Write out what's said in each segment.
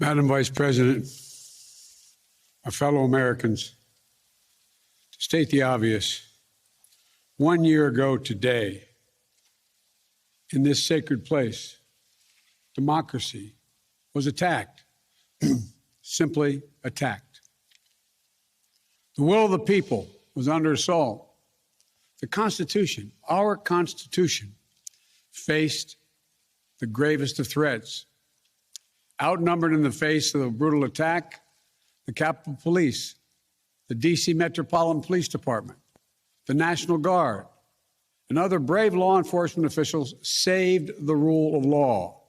Madam Vice President, my fellow Americans, to state the obvious, 1 year ago today, in this sacred place, democracy was attacked, simply attacked. The will of the people was under assault. The Constitution, our Constitution, faced the gravest of threats. Outnumbered in the face of a brutal attack, the Capitol Police, the D.C. Metropolitan Police Department, the National Guard, and other brave law enforcement officials saved the rule of law.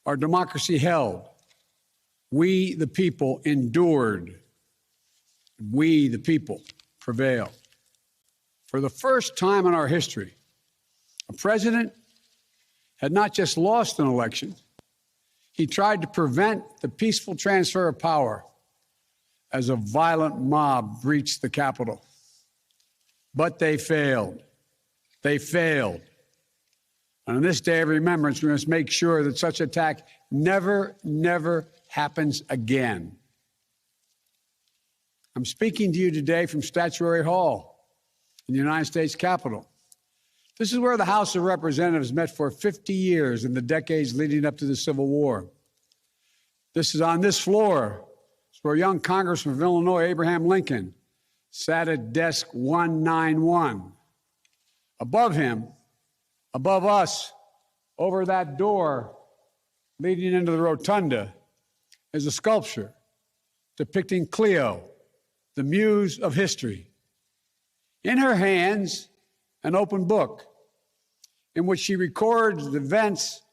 Our democracy held. We, the people, endured. We, the people, prevailed. For the first time in our history, a president had not just lost an election, he tried to prevent the peaceful transfer of power as a violent mob breached the Capitol. But they failed. They failed. And on this day of remembrance, we must make sure that such attack never happens again. I'm speaking to you today from Statuary Hall in the United States Capitol. This is where the House of Representatives met for 50 years in the decades leading up to the Civil War. This is on this floor. It's where young Congressman of Illinois, Abraham Lincoln, sat at desk 191. Above him, above us, over that door leading into the rotunda, is a sculpture depicting Cleo, the muse of history. In her hands, an open book in which she records the events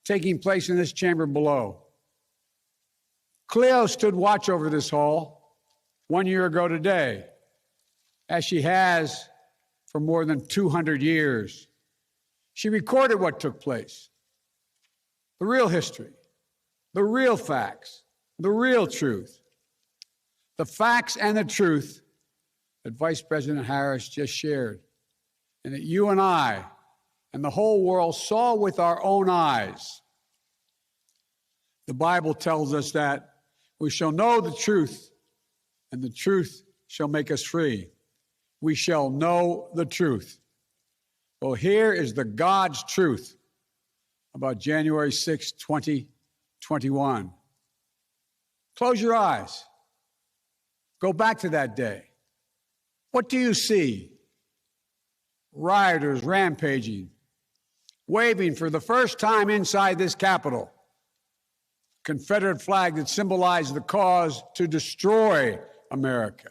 taking place in this chamber below. Cleo stood watch over this hall 1 year ago today, as she has for more than 200 years. She recorded what took place, the real history, the real facts, the real truth, the facts and the truth that Vice President Harris just shared, and that you and I and the whole world saw with our own eyes. The Bible tells us that we shall know the truth, and the truth shall make us free. We shall know the truth. Well, here is the God's truth about January 6, 2021. Close your eyes. Go back to that day. What do you see? Rioters rampaging, waving for the first time inside this Capitol, Confederate flag that symbolized the cause to destroy America,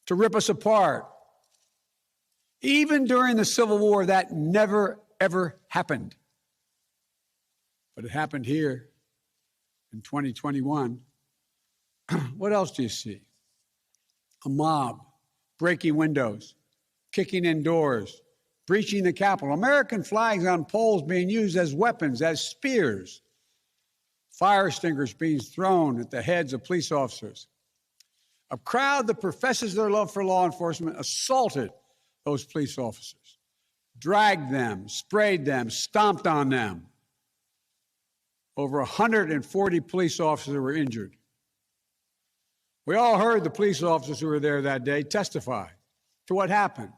to rip us apart. Even during the Civil War, that never, ever happened. But it happened here in 2021. What else do you see? A mob breaking windows, kicking in doors, breaching the Capitol, American flags on poles being used as weapons, as spears, fire extinguishers being thrown at the heads of police officers. A crowd that professes their love for law enforcement assaulted those police officers, dragged them, sprayed them, stomped on them. Over 140 police officers were injured. We all heard the police officers who were there that day testify to what happened.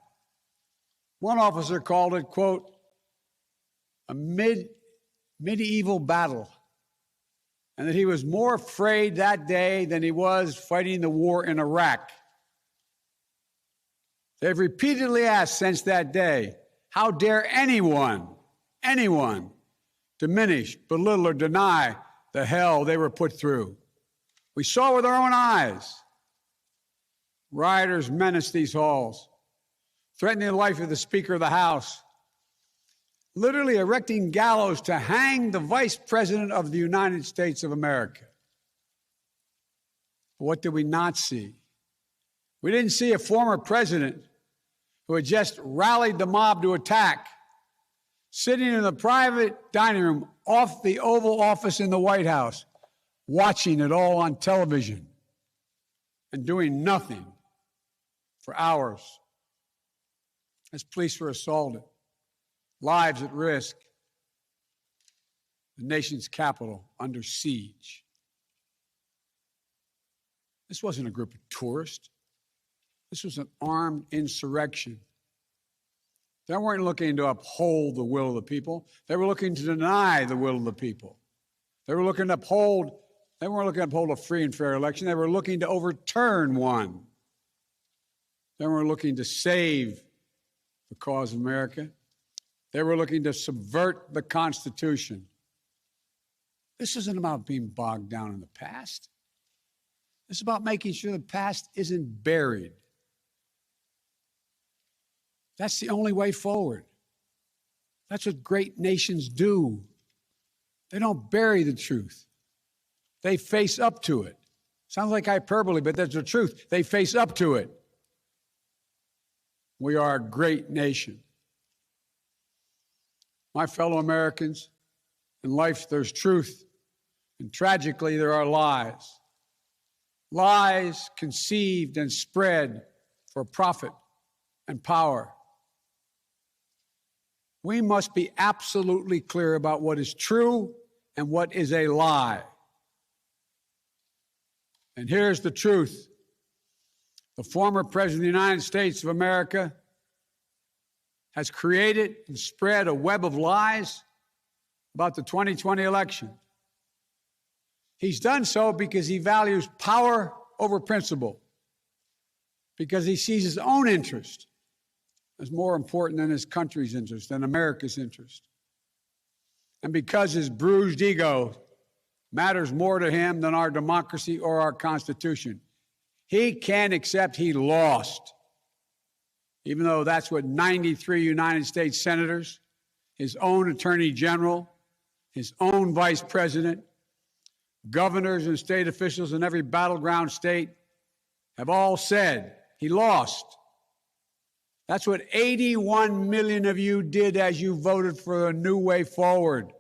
One officer called it, quote, a medieval battle, and that he was more afraid that day than he was fighting the war in Iraq. They've repeatedly asked since that day, how dare anyone diminish, belittle, or deny the hell they were put through? We saw with our own eyes. Rioters menaced these halls, threatening the life of the Speaker of the House, literally erecting gallows to hang the Vice President of the United States of America. But what did we not see? We didn't see a former president who had just rallied the mob to attack, sitting in the private dining room off the Oval Office in the White House, watching it all on television and doing nothing for hours as police were assaulted, lives at risk, the nation's capital under siege. This wasn't a group of tourists. This was an armed insurrection. They weren't looking to uphold the will of the people. They were looking to deny the will of the people. They weren't looking to uphold a free and fair election. They were looking to overturn one. They weren't looking to save the cause of America. They were looking to subvert the Constitution. This isn't about being bogged down in the past. This is about making sure the past isn't buried. That's the only way forward. That's what great nations do. They don't bury the truth. They face up to it. Sounds like hyperbole, but that's the truth. They face up to it. We are a great nation. My fellow Americans, in life there's truth, and tragically there are lies. Lies conceived and spread for profit and power. We must be absolutely clear about what is true and what is a lie. And here's the truth. The former President of the United States of America has created and spread a web of lies about the 2020 election. He's done so because he values power over principle, because he sees his own interest as more important than his country's interest, than America's interest, and because his bruised ego matters more to him than our democracy or our Constitution. He can't accept he lost, even though that's what 93 United States senators, his own attorney general, his own vice president, governors and state officials in every battleground state have all said. He lost. That's what 81 million of you did as you voted for a new way forward.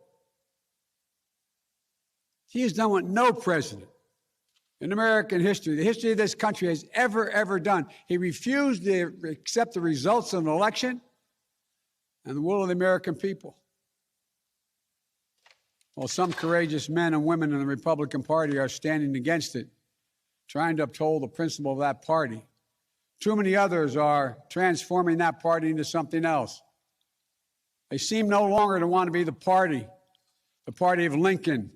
He has done what no president in American history, the history of this country, has ever done. He refused to accept the results of an election and the will of the American people. Well, some courageous men and women in the Republican Party are standing against it, trying to uphold the principle of that party. Too many others are transforming that party into something else. They seem no longer to want to be the party of Lincoln,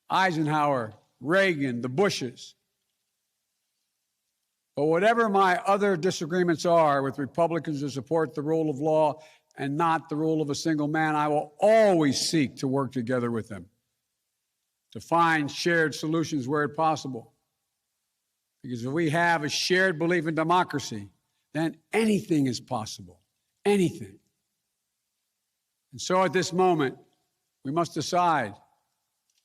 Eisenhower, Reagan, the Bushes. But whatever my other disagreements are with Republicans who support the rule of law and not the rule of a single man, I will always seek to work together with them to find shared solutions where it's possible. Because if we have a shared belief in democracy, then anything is possible. Anything. And so at this moment, we must decide,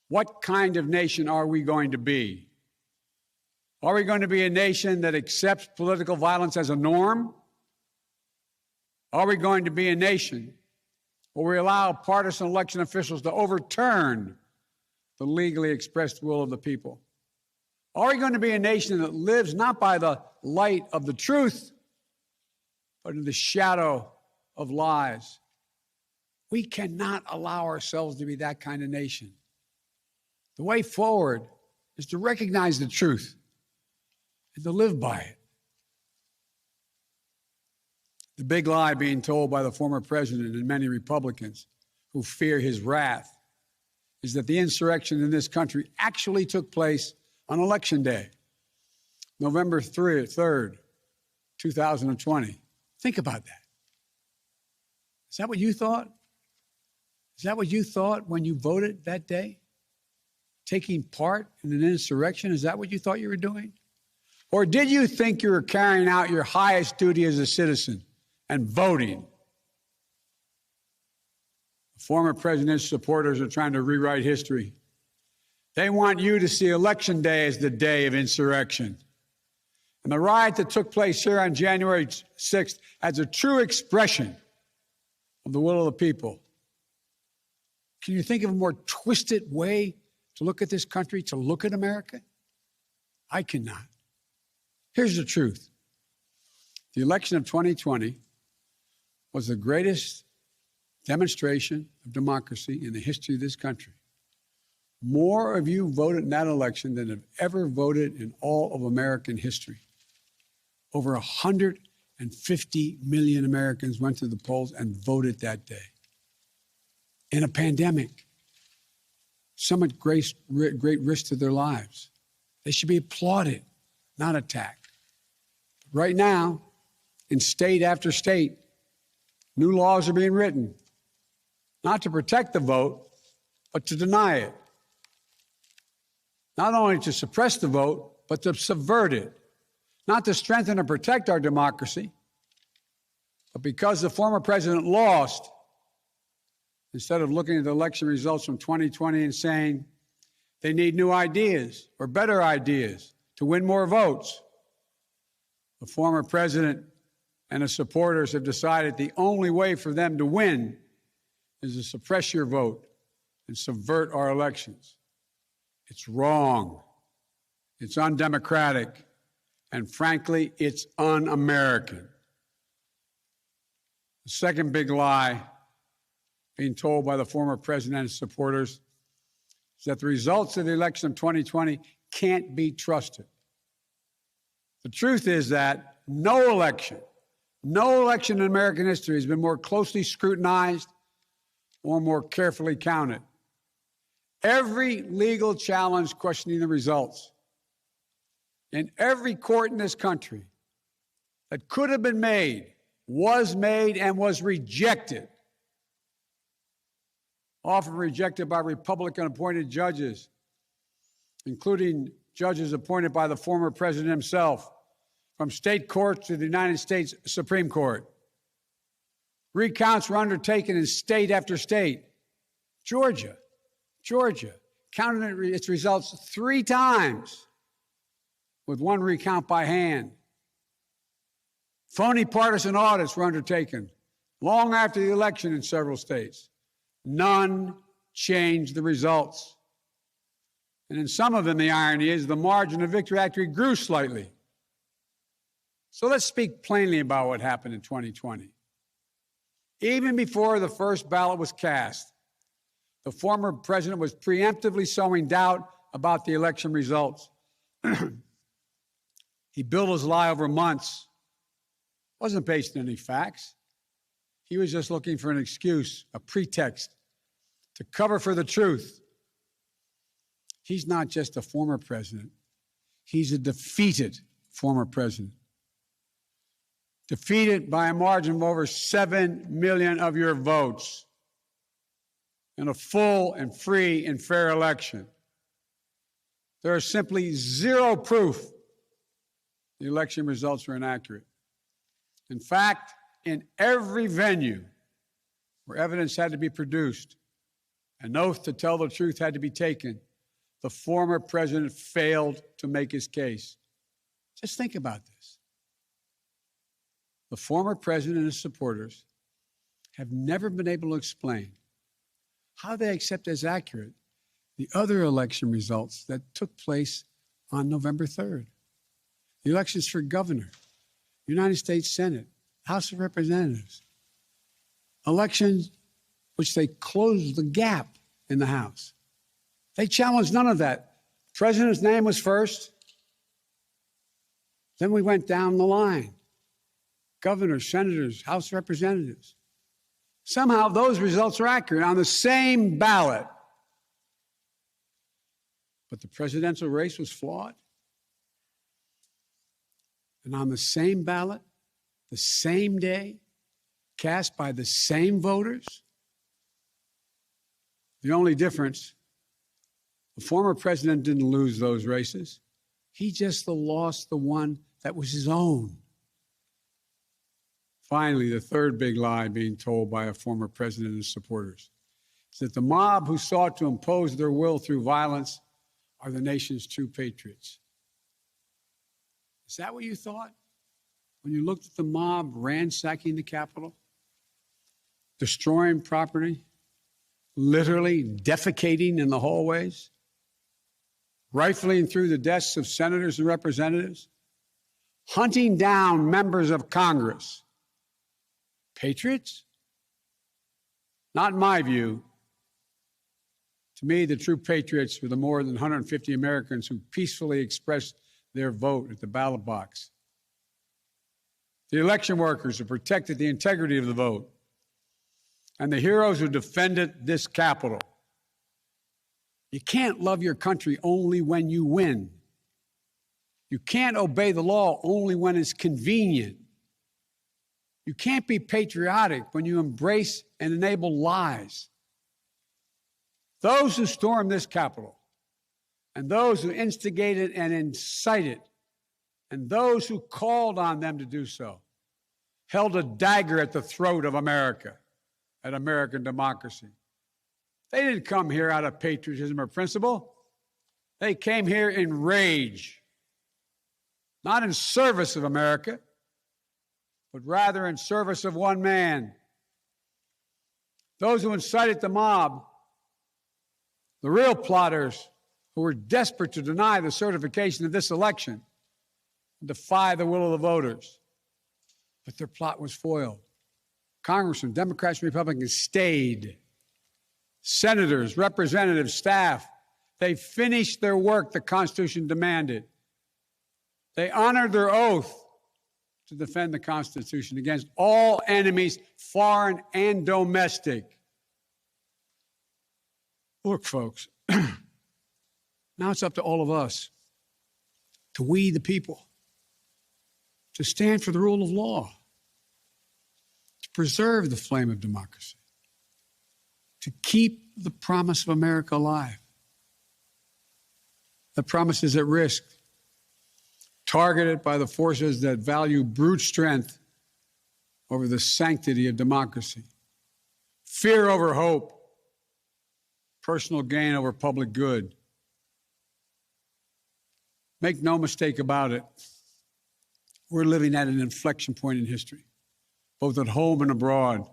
what kind of nation are we going to be? Are we going to be a nation that accepts political violence as a norm? Are we going to be a nation where we allow partisan election officials to overturn the legally expressed will of the people? Are we going to be a nation that lives not by the light of the truth, but in the shadow of lies? We cannot allow ourselves to be that kind of nation. The way forward is to recognize the truth and to live by it. The big lie being told by the former president and many Republicans who fear his wrath is that the insurrection in this country actually took place on Election Day, November 3rd, 2020. Think about that. Is that what you thought? Is that what you thought when you voted that day? Taking part in an insurrection? Is that what you thought you were doing? Or did you think you were carrying out your highest duty as a citizen and voting? The former president's supporters are trying to rewrite history. They want you to see Election Day as the day of insurrection. And the riot that took place here on January 6th as a true expression of the will of the people. Can you think of a more twisted way to look at this country, to look at America? I cannot. Here's the truth. The election of 2020 was the greatest demonstration of democracy in the history of this country. More of you voted in that election than have ever voted in all of American history. Over 150 million Americans went to the polls and voted that day. In a pandemic, some at great risk to their lives. They should be applauded, not attacked. Right now, in state after state, new laws are being written, not to protect the vote, but to deny it. Not only to suppress the vote, but to subvert it. Not to strengthen or protect our democracy, but because the former president lost, instead of looking at the election results from 2020 and saying they need new ideas or better ideas to win more votes, the former president and his supporters have decided the only way for them to win is to suppress your vote and subvert our elections. It's wrong. It's undemocratic. And frankly, it's un-American. The second big lie being told by the former president and his supporters is that the results of the election of 2020 can't be trusted. The truth is that no election in American history has been more closely scrutinized or more carefully counted. Every legal challenge questioning the results in every court in this country that could have been made and was rejected, often rejected by Republican-appointed judges, including judges appointed by the former president himself, from state courts to the United States Supreme Court. Recounts were undertaken in state after state. Georgia counted its results 3 times, with one recount by hand. Phony partisan audits were undertaken long after the election in several states. None changed the results. And in some of them, the irony is the margin of victory actually grew slightly. So let's speak plainly about what happened in 2020. Even before the first ballot was cast, the former president was preemptively sowing doubt about the election results. He built his lie over months. Wasn't based on any facts. He was just looking for an excuse, a pretext, to cover for the truth. He's not just a former president. He's a defeated former president. Defeated by a margin of over 7 million of your votes in a full and free and fair election. There is simply zero proof the election results were inaccurate. In fact, in every venue where evidence had to be produced, an oath to tell the truth had to be taken, the former president failed to make his case. Just think about this. The former president and his supporters have never been able to explain how they accept as accurate the other election results that took place on November 3rd. The elections for governor, United States Senate, House of Representatives. Elections which they closed the gap in the House. They challenged none of that. The president's name was first. Then we went down the line. Governors, senators, House of Representatives. Somehow those results are accurate on the same ballot. But the presidential race was flawed. And on the same ballot, the same day, cast by the same voters, the only difference, the former president didn't lose those races. He just lost the one that was his own. Finally, the third big lie being told by a former president and his supporters is that the mob who sought to impose their will through violence are the nation's true patriots. Is that what you thought when you looked at the mob ransacking the Capitol, destroying property, literally defecating in the hallways, rifling through the desks of senators and representatives, hunting down members of Congress? Patriots? Not in my view. To me, the true patriots were the more than 150 Americans who peacefully expressed their vote at the ballot box. The election workers who protected the integrity of the vote, and the heroes who defended this Capitol. You can't love your country only when you win. You can't obey the law only when it's convenient. You can't be patriotic when you embrace and enable lies. Those who stormed this Capitol, and those who instigated and incited, and those who called on them to do so, held a dagger at the throat of America, at American democracy. They didn't come here out of patriotism or principle. They came here in rage, not in service of America, but rather in service of one man. Those who incited the mob, the real plotters who were desperate to deny the certification of this election, and defy the will of the voters. But their plot was foiled. Congressmen, Democrats, and Republicans stayed. Senators, representatives, staff, they finished their work the Constitution demanded. They honored their oath to defend the Constitution against all enemies, foreign and domestic. Look, folks, now it's up to all of us, to we the people, to stand for the rule of law, to preserve the flame of democracy, to keep the promise of America alive. The promise is at risk, targeted by the forces that value brute strength over the sanctity of democracy, fear over hope, personal gain over public good. Make no mistake about it, we're living at an inflection point in history, both at home and abroad.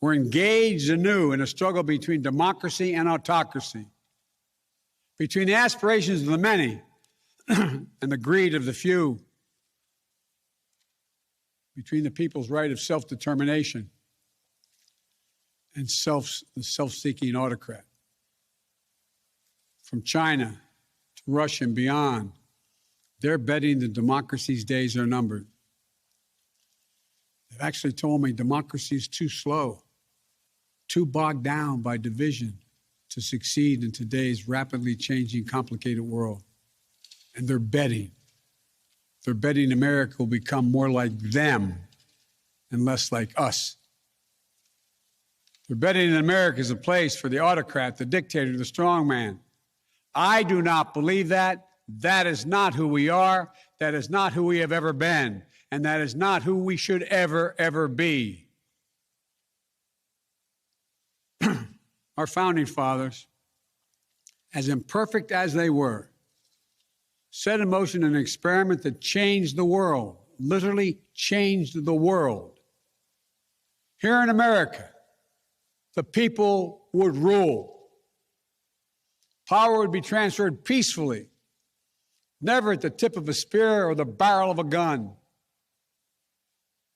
We're engaged anew in a struggle between democracy and autocracy, between the aspirations of the many and the greed of the few, between the people's right of self-determination and the self-seeking autocrat. From China to Russia and beyond, they're betting that democracy's days are numbered. They've actually told me democracy is too slow, too bogged down by division to succeed in today's rapidly changing, complicated world. And they're betting. They're betting America will become more like them and less like us. They're betting that America is a place for the autocrat, the dictator, the strongman. I do not believe that. That is not who we are. That is not who we have ever been. And that is not who we should ever be. Our founding fathers, as imperfect as they were, set in motion an experiment that changed the world, literally changed the world. Here in America, the people would rule. Power would be transferred peacefully, never at the tip of a spear or the barrel of a gun.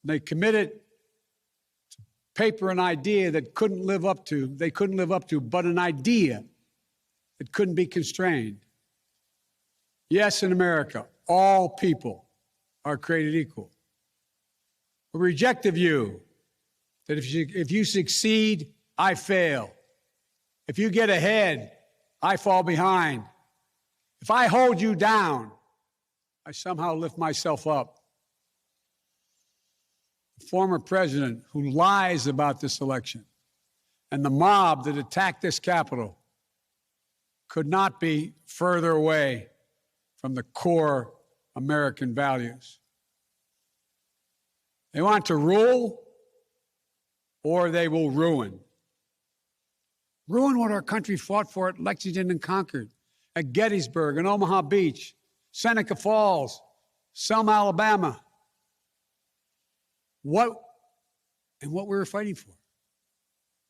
They committed to paper an idea that they couldn't live up to, but an idea that couldn't be constrained. Yes, in America, all people are created equal. We reject the view that if you succeed, I fail. If you get ahead, I fall behind. If I hold you down, I somehow lift myself up. The former president who lies about this election and the mob that attacked this Capitol could not be further away from the core American values. They want to rule, or they will ruin. Ruin what our country fought for at Lexington and Concord, at Gettysburg and Omaha Beach, Seneca Falls, Selma, Alabama. What we were fighting for?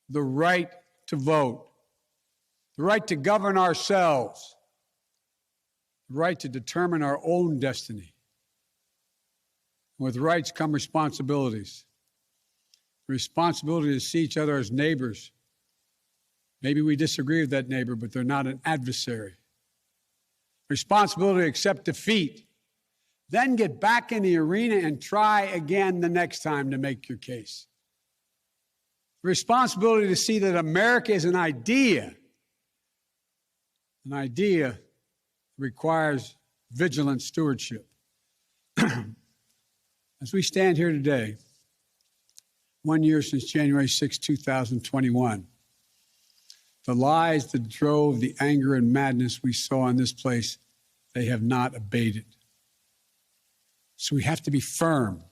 The right to vote, the right to govern ourselves, the right to determine our own destiny. With rights come responsibilities. The responsibility to see each other as neighbors, Maybe we disagree with that neighbor, but they're not an adversary. Responsibility to accept defeat. Then get back in the arena and try again the next time to make your case. Responsibility to see that America is an idea. An idea requires vigilant stewardship. As we stand here today, 1 year since January 6, 2021, the lies that drove the anger and madness we saw in this place, they have not abated. So we have to be firm,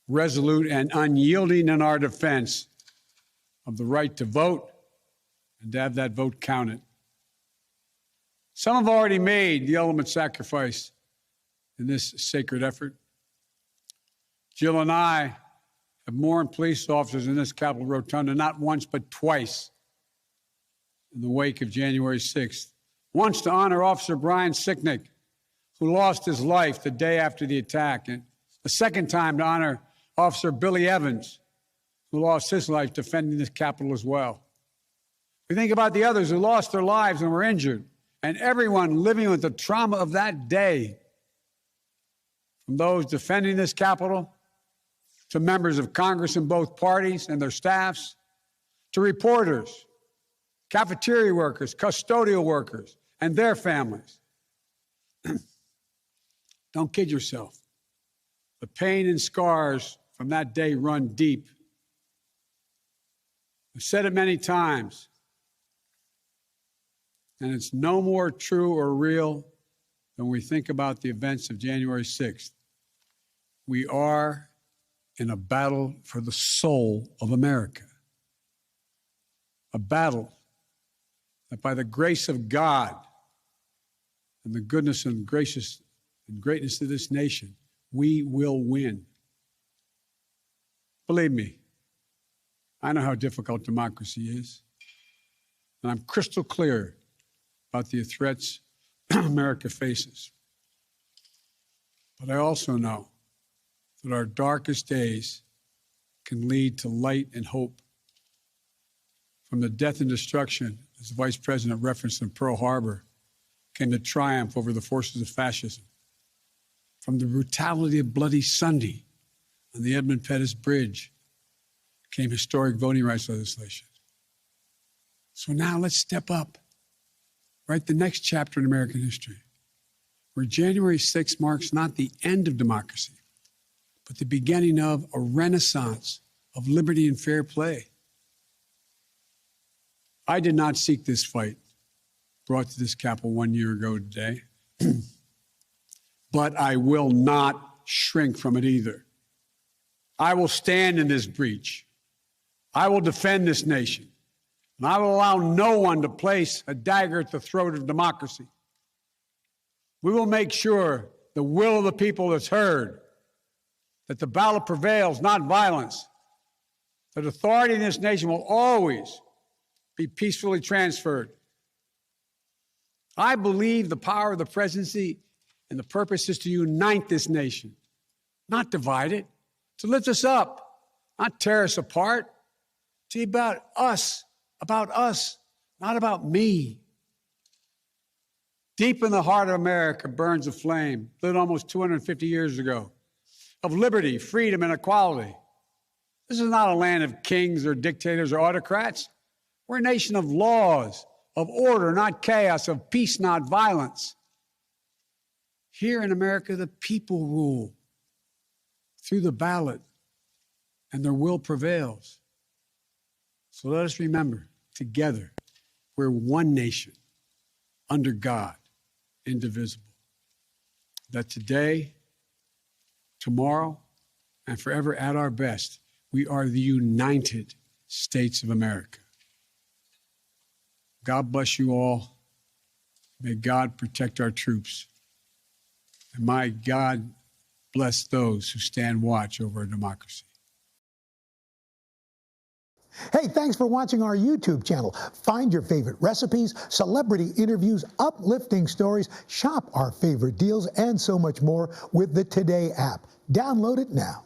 resolute, and unyielding in our defense of the right to vote and to have that vote counted. Some have already made the ultimate sacrifice in this sacred effort. Jill and I have mourned police officers in this Capitol Rotunda not once but twice in the wake of January 6th. Once to honor Officer Brian Sicknick, who lost his life the day after the attack, and a second time to honor Officer Billy Evans, who lost his life defending this Capitol as well. We think about the others who lost their lives and were injured, and everyone living with the trauma of that day, from those defending this Capitol to members of Congress in both parties and their staffs, to reporters, cafeteria workers, custodial workers, and their families. Don't kid yourself. The pain and scars from that day run deep. I've said it many times, and it's no more true or real than we think about the events of January 6th. We are in a battle for the soul of America. A battle that by the grace of God and the goodness and greatness of this nation, we will win. Believe me, I know how difficult democracy is, and I'm crystal clear about the threats America faces. But I also know that our darkest days can lead to light and hope. From the death and destruction, as the Vice President referenced in Pearl Harbor, came the triumph over the forces of fascism. From the brutality of Bloody Sunday on the Edmund Pettus Bridge came historic voting rights legislation. So now let's step up, write the next chapter in American history, where January 6th marks not the end of democracy, but the beginning of a renaissance of liberty and fair play. I did not seek this fight brought to this Capitol 1 year ago today, but I will not shrink from it either. I will stand in this breach. I will defend this nation, and I will allow no one to place a dagger at the throat of democracy. We will make sure the will of the people is heard, that the ballot prevails, not violence, that authority in this nation will always be peacefully transferred. I believe the power of the presidency and the purpose is to unite this nation, not divide it, to lift us up, not tear us apart, to be about us, not about me. Deep in the heart of America burns a flame, lit almost 250 years ago, of liberty, freedom, and equality. This is not a land of kings or dictators or autocrats. We're a nation of laws, of order, not chaos, of peace, not violence. Here in America, the people rule through the ballot, and their will prevails. So let us remember, together, we're one nation, under God, indivisible. That today, tomorrow, and forever at our best, we are the United States of America. God bless you all. May God protect our troops. And may God bless those who stand watch over our democracy. Hey, thanks for watching our YouTube channel. Find your favorite recipes, celebrity interviews, uplifting stories, shop our favorite deals, and so much more with the Today app. Download it now.